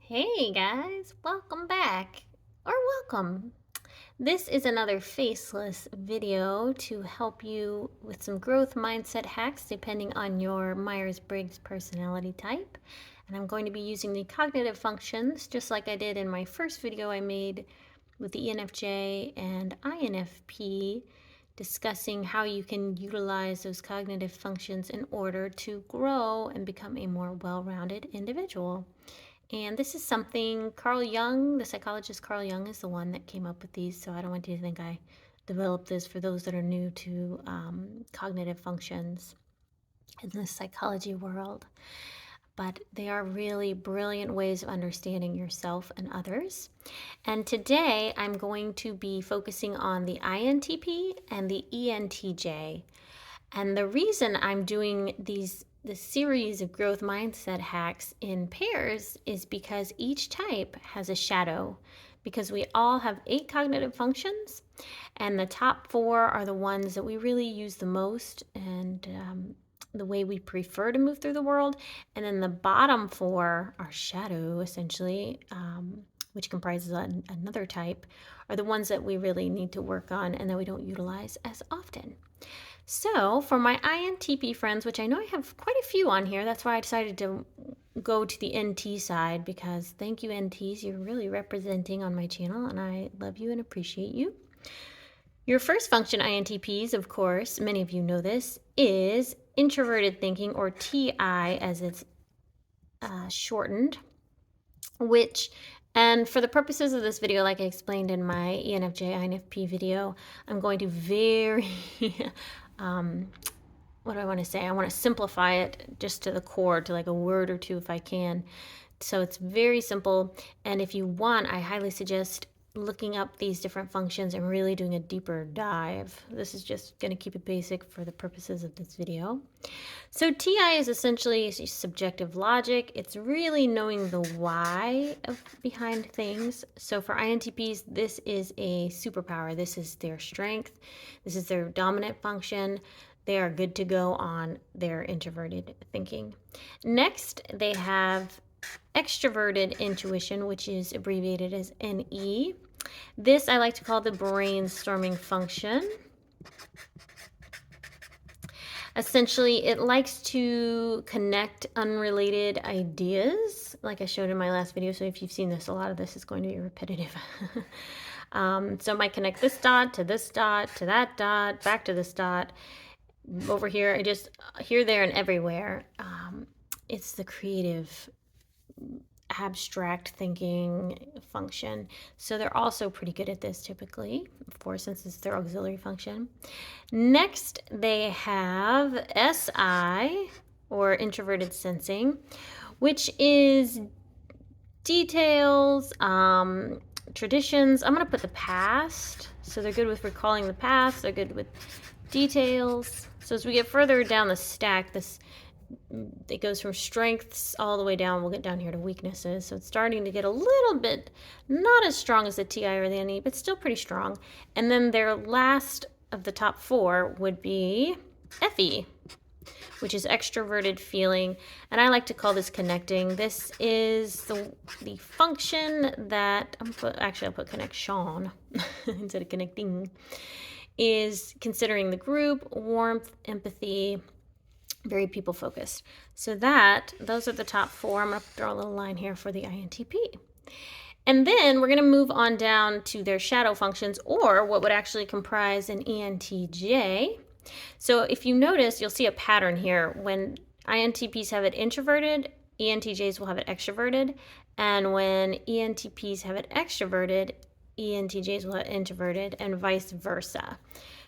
Hey guys, welcome back, or welcome. This is another faceless video to help you with some growth mindset hacks depending on your Myers-Briggs personality type. And I'm going to be using the cognitive functions just like I did in my first video I made with the ENFJ and INFP, discussing how you can utilize those cognitive functions in order to grow and become a more well-rounded individual. And this is something Carl Jung, the psychologist Carl Jung, is the one that came up with these. So I don't want you to think I developed this for those that are new to cognitive functions in the psychology world. But they are really brilliant ways of understanding yourself and others. And today I'm going to be focusing on the INTP and the ENTJ. And the reason I'm doing this series of growth mindset hacks in pairs is because each type has a shadow, because we all have 8 cognitive functions, and the top 4 are the ones that we really use the most and the way we prefer to move through the world. And then the bottom 4, our shadow essentially, which comprises another type, are the ones that we really need to work on and that we don't utilize as often. So for my INTP friends, which I know I have quite a few on here, that's why I decided to go to the NT side, because thank you NTs, you're really representing on my channel and I love you and appreciate you. Your first function, INTPs, of course, many of you know this, is introverted thinking, or TI as it's shortened, and for the purposes of this video, like I explained in my ENFJ INFP video, I'm going to very what do I want to say? I want to simplify it just to the core, to like a word or two if I can. So it's very simple. And if you want, I highly suggest looking up these different functions and really doing a deeper dive. This is just going to keep it basic for the purposes of this video. So TI is essentially subjective logic. It's really knowing the why behind things. So for INTPs, this is a superpower. This is their strength. This is their dominant function. They are good to go on their introverted thinking. Next, they have extroverted intuition, which is abbreviated as NE. This I like to call the brainstorming function. Essentially, it likes to connect unrelated ideas, like I showed in my last video. So if you've seen this, a lot of this is going to be repetitive. So it might connect this dot to that dot, back to this dot, over here, just here, there, and everywhere. It's the creative, abstract thinking function. So they're also pretty good at this typically, of course, since it's their auxiliary function. Next, they have SI, or introverted sensing, which is details, traditions. I'm going to put the past. So they're good with recalling the past. They're good with details. So as we get further down the stack, it goes from strengths all the way down. We'll get down here to weaknesses. So it's starting to get a little bit not as strong as the TI or the NE, but still pretty strong. And then their last of the top 4 would be FE, which is extroverted feeling. And I like to call this connecting. This is the function that I'll put connection instead of connecting, is considering the group, warmth, empathy, very people focused. So those are the top 4. I'm going to throw a little line here for the INTP. And then we're going to move on down to their shadow functions, or what would actually comprise an ENTJ. So if you notice, you'll see a pattern here. When INTPs have it introverted, ENTJs will have it extroverted. And when ENTPs have it extroverted, ENTJs will have it introverted, and vice versa.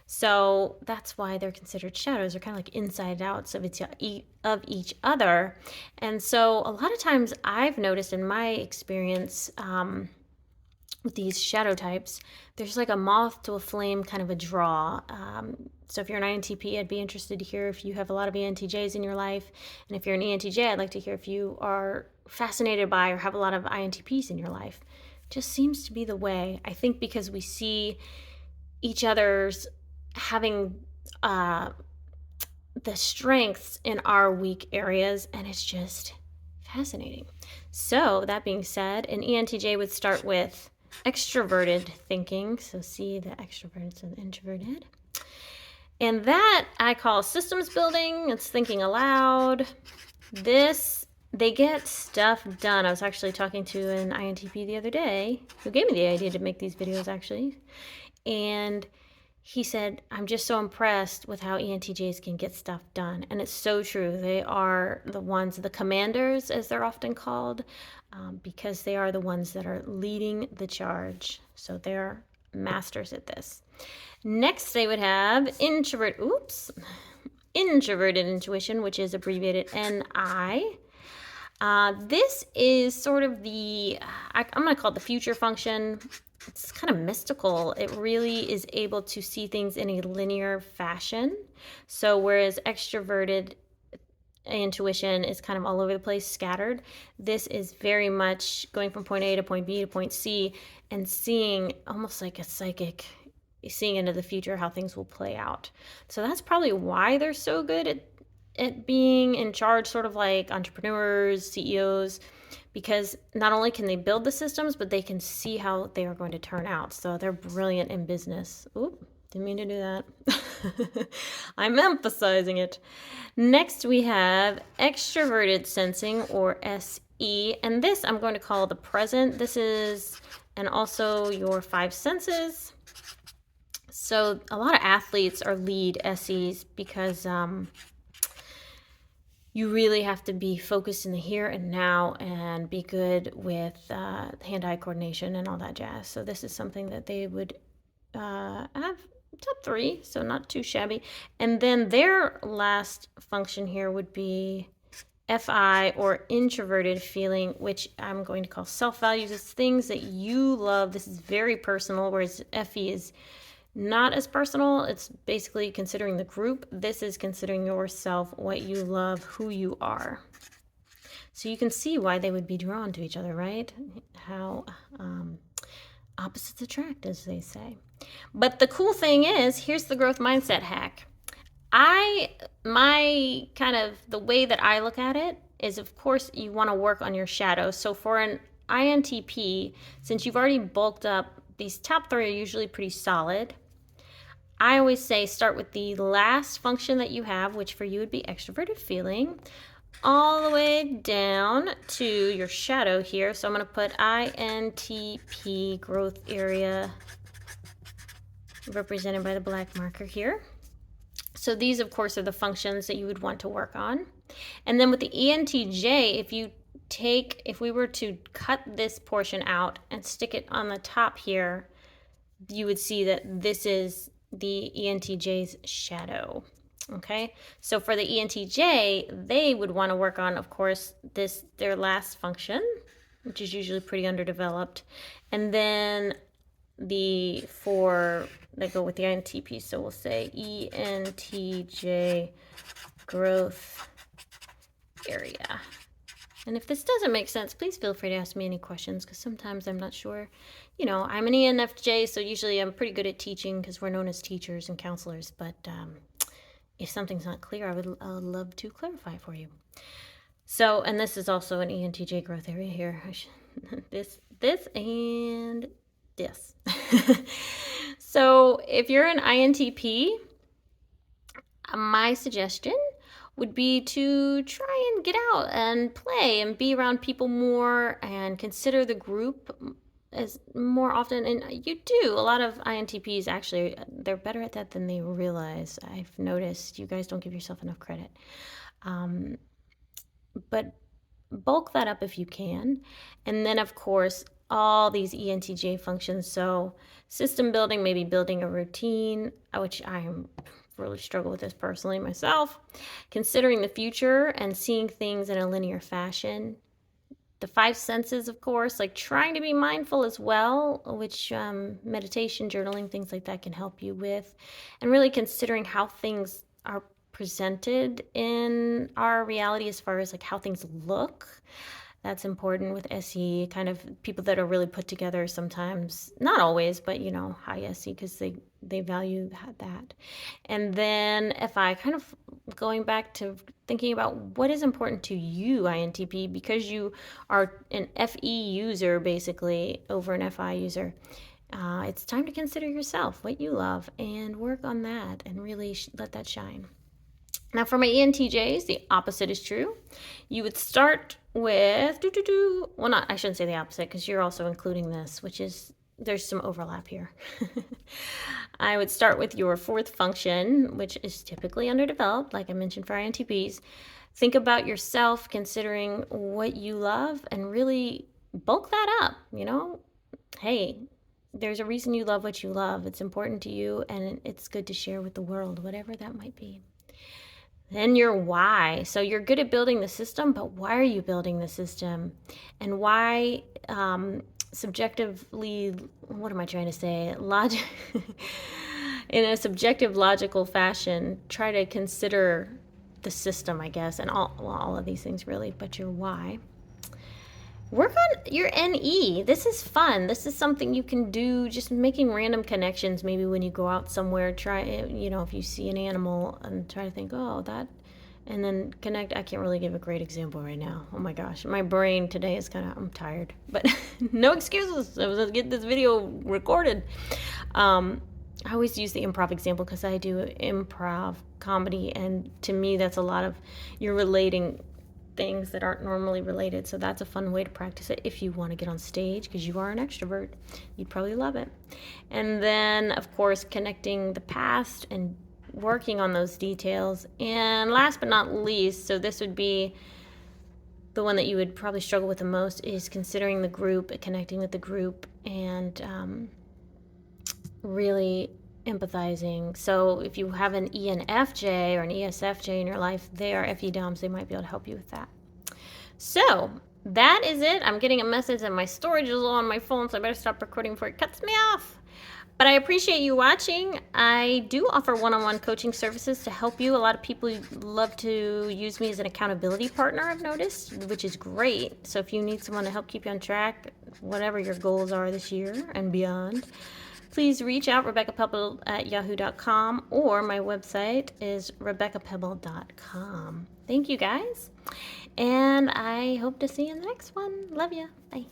So that's why they're considered shadows. They're kind of like inside outs of each other. And so a lot of times I've noticed in my experience with these shadow types, there's like a moth to a flame kind of a draw. So if you're an INTP, I'd be interested to hear if you have a lot of ENTJs in your life. And if you're an ENTJ, I'd like to hear if you are fascinated by or have a lot of INTPs in your life. It just seems to be the way. I think because we see each other's having the strengths in our weak areas, and it's just Fascinating. So that being said, an ENTJ would start with extroverted thinking. So see the extroverted and the introverted. And that I call systems building. It's thinking aloud. They get stuff done. I was actually talking to an INTP the other day who gave me the idea to make these videos actually. And he said, I'm just so impressed with how ENTJs can get stuff done. And it's so true. They are the ones, the commanders, as they're often called, because they are the ones that are leading the charge. So they're masters at this. Next, they would have introverted intuition, which is abbreviated NI. This is sort of I'm going to call it the future function. It's kind of mystical. It really is able to see things in a linear fashion. So whereas extroverted intuition is kind of all over the place, scattered, this is very much going from point A to point B to point C and seeing almost like a psychic, seeing into the future how things will play out. So that's probably why they're so good at being in charge, sort of like entrepreneurs, CEOs, because not only can they build the systems, but they can see how they are going to turn out. So they're brilliant in business. Oop, didn't mean to do that. I'm emphasizing it. Next, we have extroverted sensing, or SE, and this I'm going to call the present. This is, and also your five senses. So a lot of athletes are lead SEs because you really have to be focused in the here and now and be good with hand-eye coordination and all that jazz. So this is something that they would have top 3, so not too shabby. And then their last function here would be FI, or introverted feeling, which I'm going to call self-values. It's things that you love. This is very personal, whereas FE is not as personal. It's basically considering the group. This is considering yourself, what you love, who you are. So you can see why they would be drawn to each other, right? How opposites attract, as they say. But the cool thing is, here's the growth mindset hack. The way that I look at it is, of course, you want to work on your shadow. So for an INTP, since you've already bulked up, these top 3 are usually pretty solid. I always say start with the last function that you have, which for you would be extroverted feeling, all the way down to your shadow here. So I'm going to put INTP growth area represented by the black marker here. So these, of course, are the functions that you would want to work on. And then with the ENTJ, if we were to cut this portion out and stick it on the top here, you would see that this is the ENTJ's shadow. Okay, so for the ENTJ, they would want to work on, of course, their last function, which is usually pretty underdeveloped, and then they go with the INTP. So we'll say ENTJ growth area. And if this doesn't make sense, please feel free to ask me any questions, because sometimes I'm not sure. I'm an ENFJ, so usually I'm pretty good at teaching because we're known as teachers and counselors. But if something's not clear, I would love to clarify for you. So, and this is also an ENTJ growth area here. This and this. So if you're an INTP, my suggestion would be to try and get out and play and be around people more and consider the group as more often. And you do. A lot of INTPs, actually, they're better at that than they realize. I've noticed you guys don't give yourself enough credit. But bulk that up if you can. And then, of course, all these ENTJ functions. So system building, maybe building a routine, which I'm really struggle with this personally myself. Considering the future and seeing things in a linear fashion. The five senses, of course, like trying to be mindful as well, which meditation, journaling, things like that can help you with. And really considering how things are presented in our reality as far as like how things look. That's important with SE, kind of people that are really put together sometimes, not always, but high SE because they value that. And then FI, kind of going back to thinking about what is important to you, INTP, because you are an FE user basically over an FI user. It's time to consider yourself, what you love, and work on that and really let that shine. Now, for my ENTJs, the opposite is true. You would start with, well, not, I shouldn't say the opposite because you're also including this, which is, there's some overlap here. I would start with your fourth function, which is typically underdeveloped, like I mentioned for INTPs. Think about yourself, considering what you love, and really bulk that up. Hey, there's a reason you love what you love. It's important to you, and it's good to share with the world, whatever that might be. Then your why. So you're good at building the system, but why are you building the system? And why subjectively, what am I trying to say? In a subjective, logical fashion, try to consider the system, I guess, and all of these things really, but your why. Work on your NE. This is fun. This is something you can do, just making random connections. Maybe when you go out somewhere, try, if you see an animal and try to think, oh, that, and then connect. I can't really give a great example right now. Oh my gosh. My brain today is I'm tired, but no excuses. I was going to get this video recorded. I always use the improv example because I do improv comedy, and to me, that's a lot of, you're relating things that aren't normally related. So that's a fun way to practice it if you want to get on stage, because you are an extrovert. You'd probably love it. And then, of course, connecting the past and working on those details. And last but not least, so this would be the one that you would probably struggle with the most, is considering the group, connecting with the group, and really empathizing. So if you have an ENFJ or an ESFJ in your life, they are FE DOMs. They might be able to help you with that. So that is it. I'm getting a message that my storage is low on my phone, so I better stop recording before it cuts me off. But I appreciate you watching. I do offer one-on-one coaching services to help you. A lot of people love to use me as an accountability partner, I've noticed, which is great. So if you need someone to help keep you on track, whatever your goals are this year and beyond, please reach out, RebeccaPebble@yahoo.com, or my website is RebeccaPebble.com. Thank you, guys, and I hope to see you in the next one. Love ya. Bye.